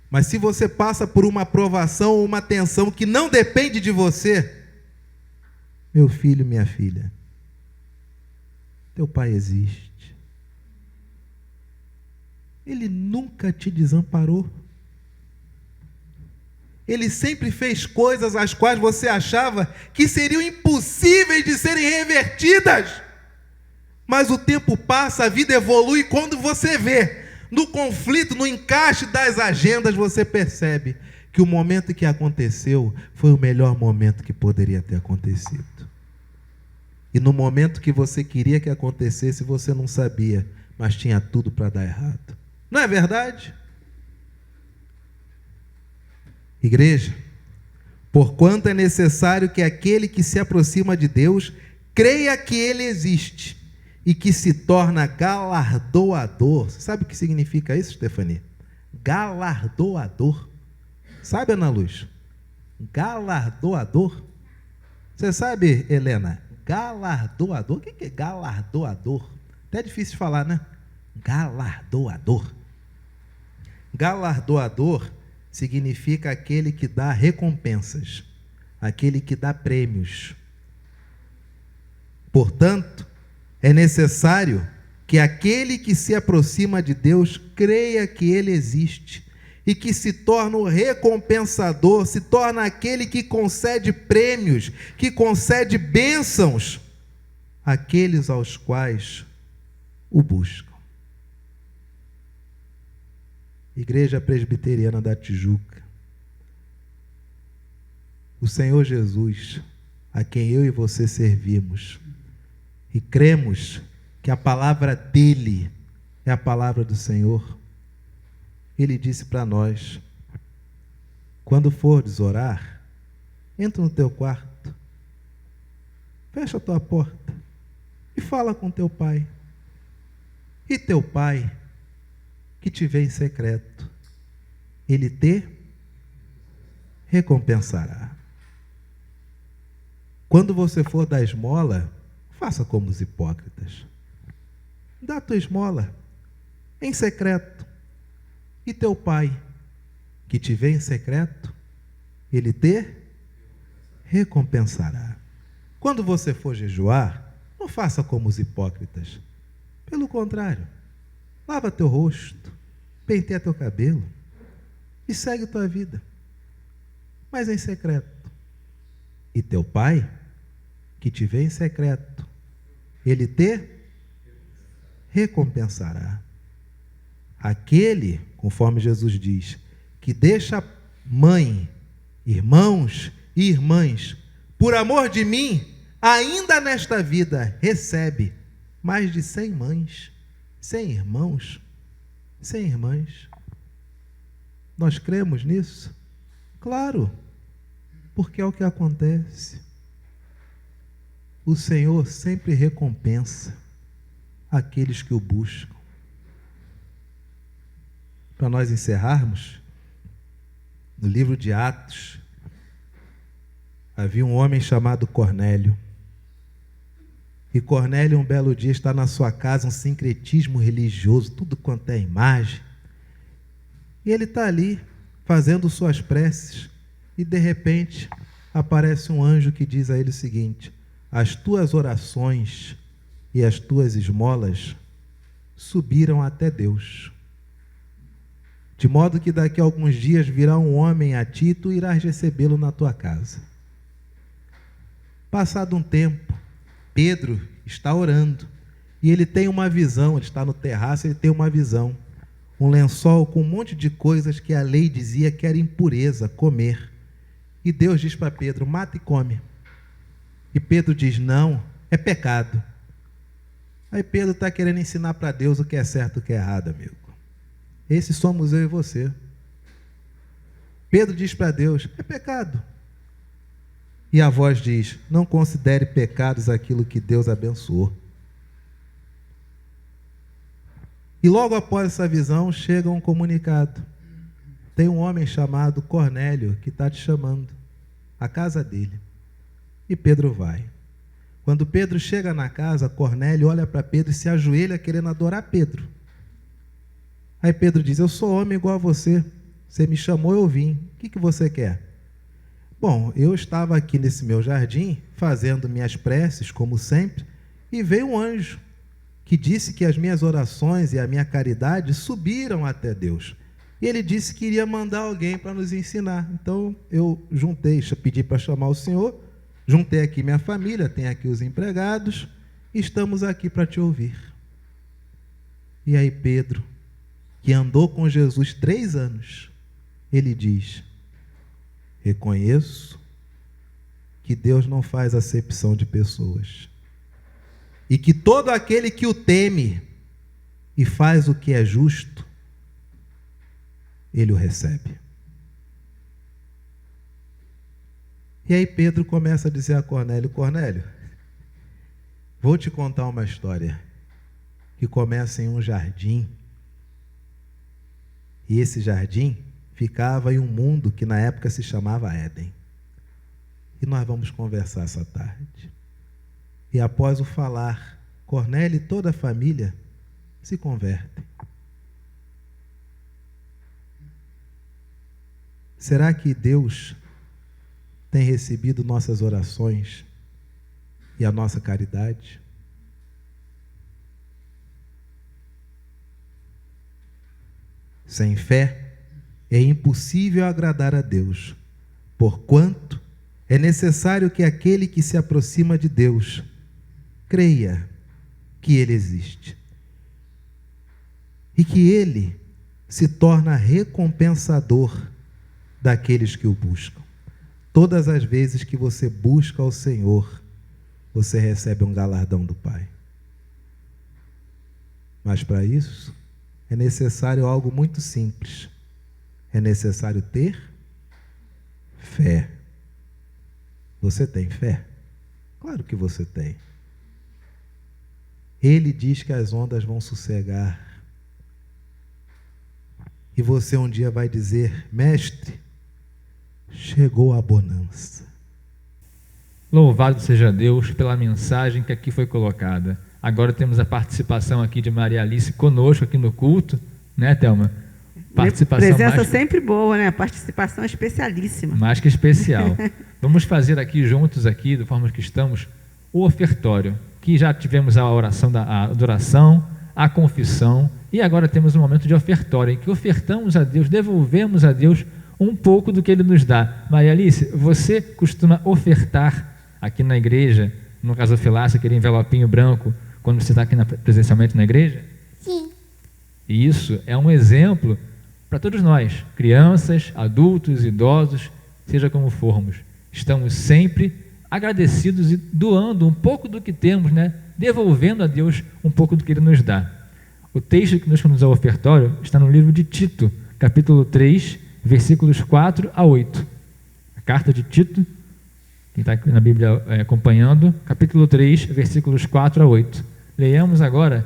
Mas se você passa por uma provação ou uma tensão que não depende de você, meu filho, minha filha, teu pai existe. Ele nunca te desamparou. Ele sempre fez coisas as quais você achava que seriam impossíveis de serem revertidas. Mas o tempo passa, a vida evolui, e quando você vê, no conflito, no encaixe das agendas, você percebe que o momento que aconteceu foi o melhor momento que poderia ter acontecido. E no momento que você queria que acontecesse, você não sabia, mas tinha tudo para dar errado. Não é verdade? Igreja, porquanto é necessário que aquele que se aproxima de Deus creia que Ele existe e que se torna galardoador. Você sabe o que significa isso, Stefania? Galardoador. Sabe, Ana Luz? Galardoador. Você sabe, Helena? Galardoador. O que é galardoador? Até difícil de falar, né? Galardoador. Galardoador significa aquele que dá recompensas, aquele que dá prêmios. Portanto, é necessário que aquele que se aproxima de Deus creia que Ele existe e que se torna o recompensador, se torna aquele que concede prêmios, que concede bênçãos àqueles aos quais o buscam. Igreja Presbiteriana da Tijuca, o Senhor Jesus, a quem eu e você servimos, e cremos que a palavra dele é a palavra do Senhor, ele disse para nós: quando fordes orar, entra no teu quarto, fecha a tua porta e fala com teu pai. E teu pai, que te vê em secreto, ele te recompensará. Quando você for dar esmola, faça como os hipócritas. Dá a tua esmola em secreto. E teu pai, que te vê em secreto, ele te recompensará. Quando você for jejuar, não faça como os hipócritas. Pelo contrário, lava teu rosto, penteia teu cabelo e segue tua vida, mas em secreto. E teu pai, que te vê em secreto, ele te recompensará. Aquele, conforme Jesus diz, que deixa mãe, irmãos e irmãs, por amor de mim, ainda nesta vida, recebe mais de 100 mães, 100 irmãos, 100 irmãs. Nós cremos nisso? Claro, porque é o que acontece. O Senhor sempre recompensa aqueles que o buscam. Para nós encerrarmos, no livro de Atos, havia um homem chamado Cornélio. E Cornélio, um belo dia, está na sua casa, um sincretismo religioso, tudo quanto é imagem. E ele está ali, fazendo suas preces, e de repente aparece um anjo que diz a ele o seguinte: as tuas orações e as tuas esmolas subiram até Deus. De modo que daqui a alguns dias virá um homem a ti e tu irás recebê-lo na tua casa. Passado um tempo, Pedro está orando e ele tem uma visão, ele está no terraço, ele tem uma visão. Um lençol com um monte de coisas que a lei dizia que era impureza, comer. E Deus diz para Pedro, mata e come. E Pedro diz, não, é pecado. Aí Pedro está querendo ensinar para Deus o que é certo e o que é errado, amigo. Esses somos eu e você. Pedro diz para Deus, é pecado. E a voz diz, não considere pecados aquilo que Deus abençoou. E logo após essa visão chega um comunicado. Tem um homem chamado Cornélio que está te chamando, à casa dele. E Pedro vai. Quando Pedro chega na casa, Cornélio olha para Pedro e se ajoelha querendo adorar Pedro. Aí Pedro diz, eu sou homem igual a você. Você me chamou, eu vim. O que você quer? Bom, eu estava aqui nesse meu jardim, fazendo minhas preces, como sempre, e veio um anjo que disse que as minhas orações e a minha caridade subiram até Deus. E ele disse que iria mandar alguém para nos ensinar. Então eu pedi para chamar o senhor, juntei aqui minha família, tem aqui os empregados, e estamos aqui para te ouvir. E aí Pedro, que andou com Jesus 3 anos, ele diz, reconheço que Deus não faz acepção de pessoas. E que todo aquele que o teme e faz o que é justo, ele o recebe. E aí Pedro começa a dizer a Cornélio, Cornélio, vou te contar uma história que começa em um jardim. E esse jardim ficava em um mundo que na época se chamava Éden. E nós vamos conversar essa tarde. E após o falar, Cornélio e toda a família se convertem. Será que Deus tem recebido nossas orações e a nossa caridade? Sem fé é impossível agradar a Deus, porquanto é necessário que aquele que se aproxima de Deus creia que Ele existe e que Ele se torna recompensador daqueles que o buscam. Todas as vezes que você busca ao Senhor, você recebe um galardão do Pai. Mas para isso, é necessário algo muito simples. É necessário ter fé. Você tem fé? Claro que você tem. Ele diz que as ondas vão sossegar. E você um dia vai dizer, mestre, chegou a bonança. Louvado seja Deus pela mensagem que aqui foi colocada. Agora temos a participação aqui de Maria Alice conosco aqui no culto, né, Thelma? Participação presença mais... sempre boa, né? Participação especialíssima. Mais que especial. Vamos fazer aqui juntos, aqui, da forma que estamos, o ofertório, que já tivemos a oração da adoração, a confissão, e agora temos um momento de ofertório, em que ofertamos a Deus, devolvemos a Deus um pouco do que Ele nos dá. Maria Alice, você costuma ofertar aqui na igreja, no gasofilaço, aquele envelopinho branco, quando você está aqui presencialmente na igreja? Sim. E isso é um exemplo para todos nós, crianças, adultos, idosos, seja como formos. Estamos sempre agradecidos e doando um pouco do que temos, né? Devolvendo a Deus um pouco do que Ele nos dá. O texto que nos conduz ao ofertório está no livro de Tito, capítulo 3, versículos 4 a 8. A carta de Tito, quem está aqui na Bíblia acompanhando, capítulo 3, versículos 4 a 8. Leiamos agora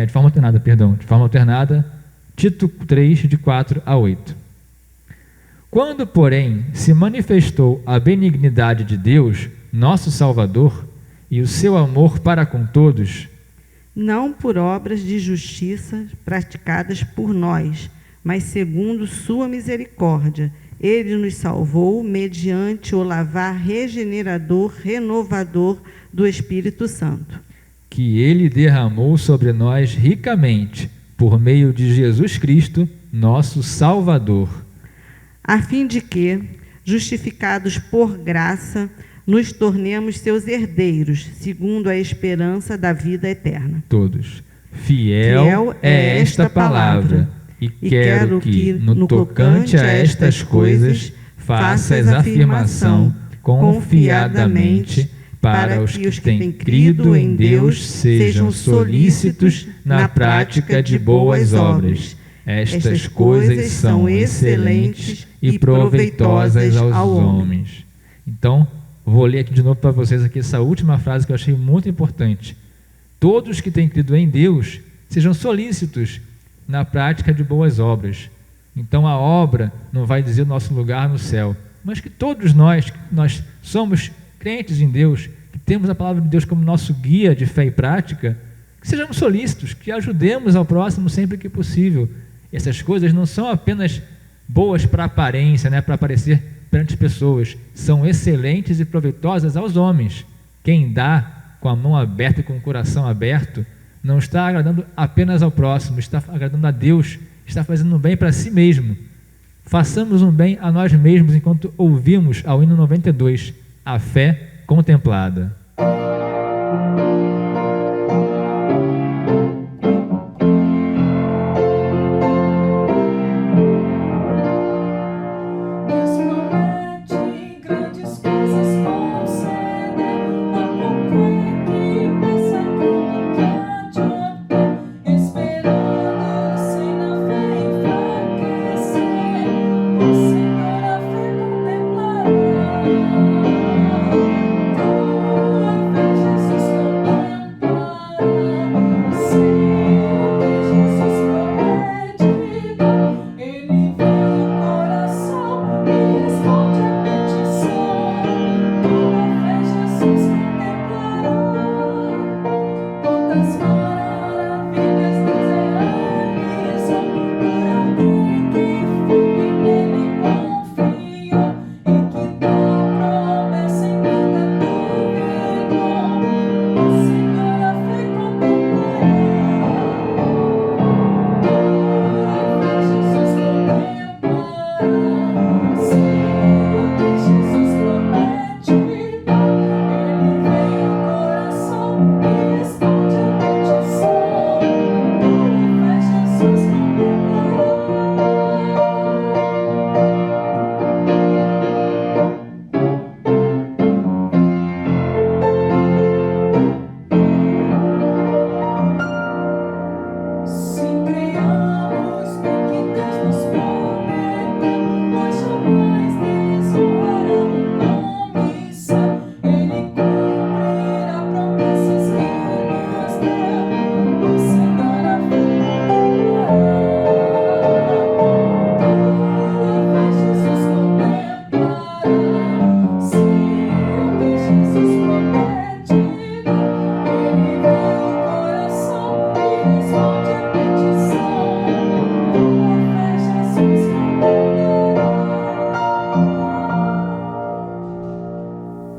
de forma alternada, Tito 3, de 4 a 8. Quando, porém, se manifestou a benignidade de Deus, nosso Salvador, e o seu amor para com todos, não por obras de justiça praticadas por nós, mas segundo sua misericórdia, Ele nos salvou mediante o lavar regenerador, renovador do Espírito Santo, que Ele derramou sobre nós ricamente, por meio de Jesus Cristo, nosso Salvador, a fim de que, justificados por graça, nos tornemos seus herdeiros, segundo a esperança da vida eterna. Todos. Fiel é esta palavra, e quero que, no tocante a estas coisas, faças afirmação confiadamente, para os que têm crido em Deus sejam solícitos na prática de boas obras. Estas coisas são excelentes e proveitosas aos homens. Então, vou ler aqui de novo para vocês aqui essa última frase que eu achei muito importante. Todos que têm crido em Deus sejam solícitos na prática de boas obras. Então, a obra não vai dizer o nosso lugar no céu, mas que todos nós somos crentes em Deus, que temos a palavra de Deus como nosso guia de fé e prática, que sejamos solícitos, que ajudemos ao próximo sempre que possível. Essas coisas não são apenas boas para a aparência, né, para aparecer perante as pessoas, são excelentes e proveitosas aos homens. Quem dá com a mão aberta e com o coração aberto, não está agradando apenas ao próximo, está agradando a Deus, está fazendo um bem para si mesmo. Façamos um bem a nós mesmos enquanto ouvimos ao hino 92, a fé contemplada.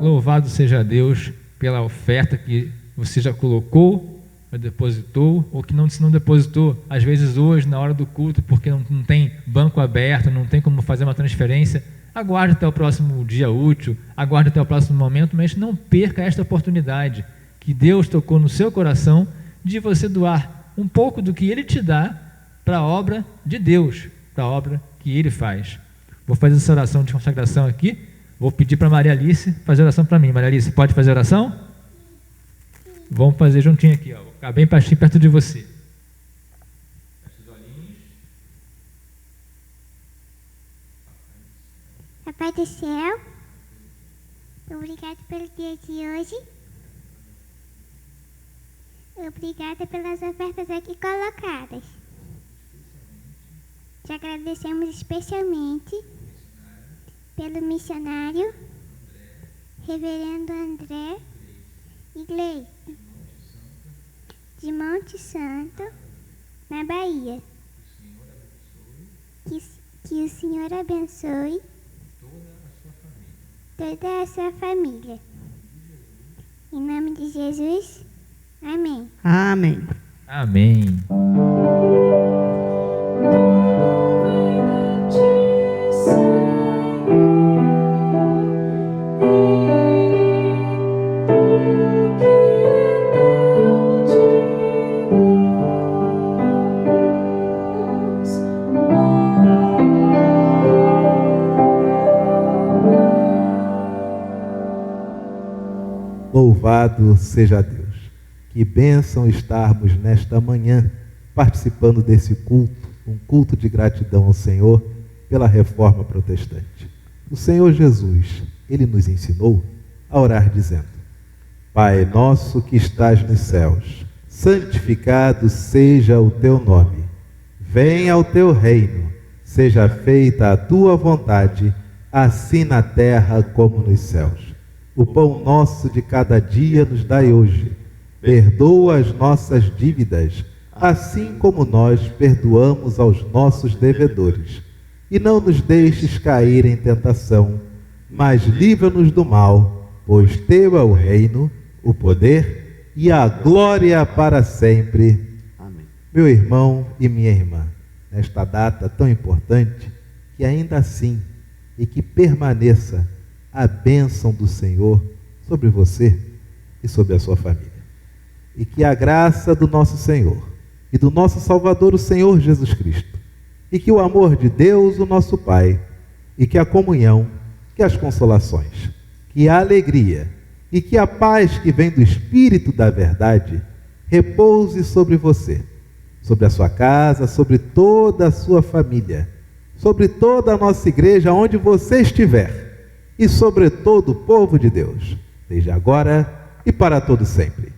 Louvado seja Deus pela oferta que você já colocou, já depositou, ou que se não depositou, às vezes hoje, na hora do culto, porque não tem banco aberto, não tem como fazer uma transferência, aguarde até o próximo dia útil, aguarde até o próximo momento, mas não perca esta oportunidade que Deus tocou no seu coração de você doar um pouco do que Ele te dá para a obra de Deus, para a obra que Ele faz. Vou fazer essa oração de consagração aqui. Vou pedir para Maria Alice fazer oração para mim. Maria Alice, pode fazer oração? Vamos fazer juntinho aqui, ó. Vou ficar bem baixinho perto de você. Fecha os olhinhos. Papai do céu, obrigado pelo dia de hoje. Obrigada pelas ofertas aqui colocadas. Te agradecemos especialmente pelo missionário Reverendo André e Gleice, de Monte Santo, na Bahia. Que o Senhor abençoe toda a sua família. Em nome de Jesus, amém. Amém. Amém. Louvado seja Deus. Que bênção estarmos nesta manhã participando desse culto, um culto de gratidão ao Senhor pela Reforma Protestante. O Senhor Jesus, Ele nos ensinou a orar dizendo: Pai nosso que estás nos céus, santificado seja o teu nome. Venha o teu reino, seja feita a tua vontade, assim na terra como nos céus. O pão nosso de cada dia nos dai hoje. Perdoa as nossas dívidas, assim como nós perdoamos aos nossos devedores. E não nos deixes cair em tentação, mas livra-nos do mal, pois teu é o reino, o poder e a glória para sempre. Amém. Meu irmão e minha irmã, nesta data tão importante, que ainda assim e que permaneça a bênção do Senhor sobre você e sobre a sua família. E que a graça do nosso Senhor e do nosso Salvador, o Senhor Jesus Cristo, e que o amor de Deus, o nosso Pai, e que a comunhão, que as consolações, que a alegria e que a paz que vem do Espírito da verdade repouse sobre você, sobre a sua casa, sobre toda a sua família, sobre toda a nossa igreja, onde você estiver, e sobre todo o povo de Deus, desde agora e para todo sempre.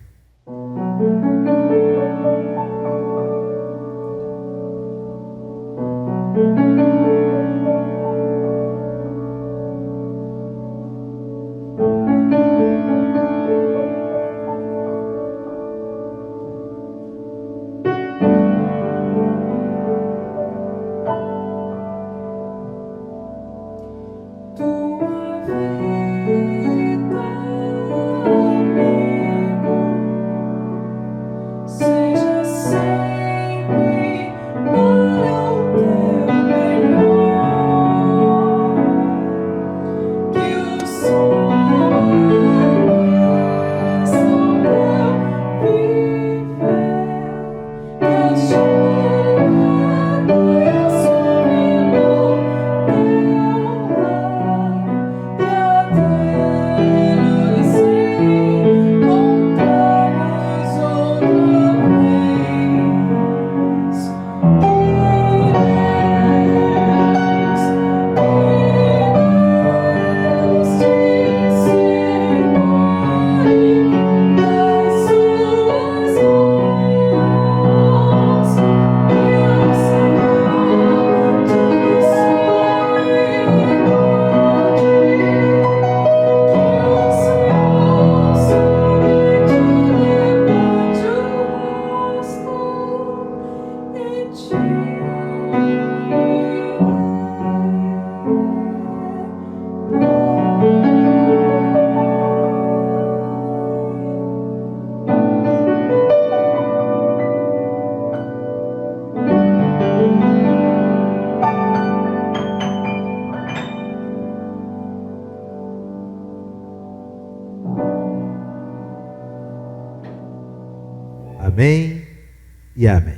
Amém e amém.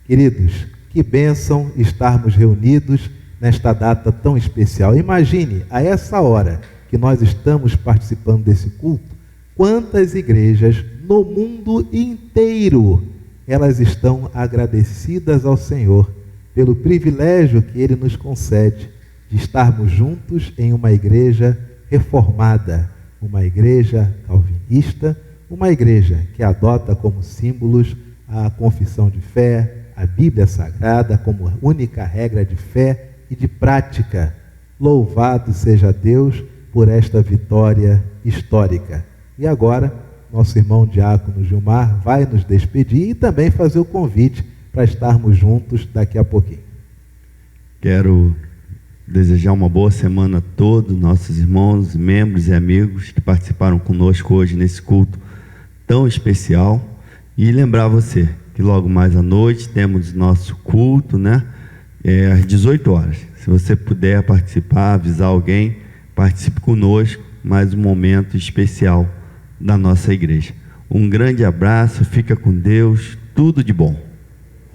Queridos, que bênção estarmos reunidos nesta data tão especial. Imagine, a essa hora que nós estamos participando desse culto, quantas igrejas no mundo inteiro elas estão agradecidas ao Senhor pelo privilégio que Ele nos concede de estarmos juntos em uma igreja reformada, uma igreja calvinista, uma igreja que adota como símbolos a confissão de fé, a Bíblia Sagrada como única regra de fé e de prática. Louvado seja Deus por esta vitória histórica. E agora, nosso irmão diácono Gilmar vai nos despedir e também fazer o convite para estarmos juntos daqui a pouquinho. Quero desejar uma boa semana a todos nossos irmãos, membros e amigos que participaram conosco hoje nesse culto tão especial, e lembrar você que logo mais à noite temos nosso culto, né? Às 18 horas. Se você puder participar, avisar alguém, participe conosco, mais um momento especial da nossa igreja. Um grande abraço, fica com Deus, tudo de bom.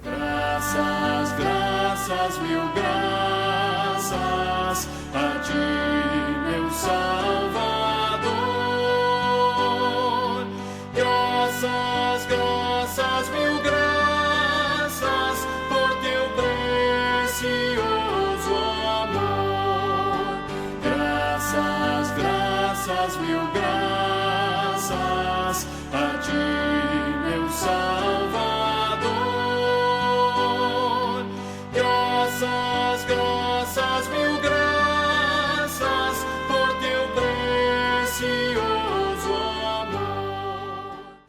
Graças, graças, mil graças a ti, meu Salvador. das 1000 graças.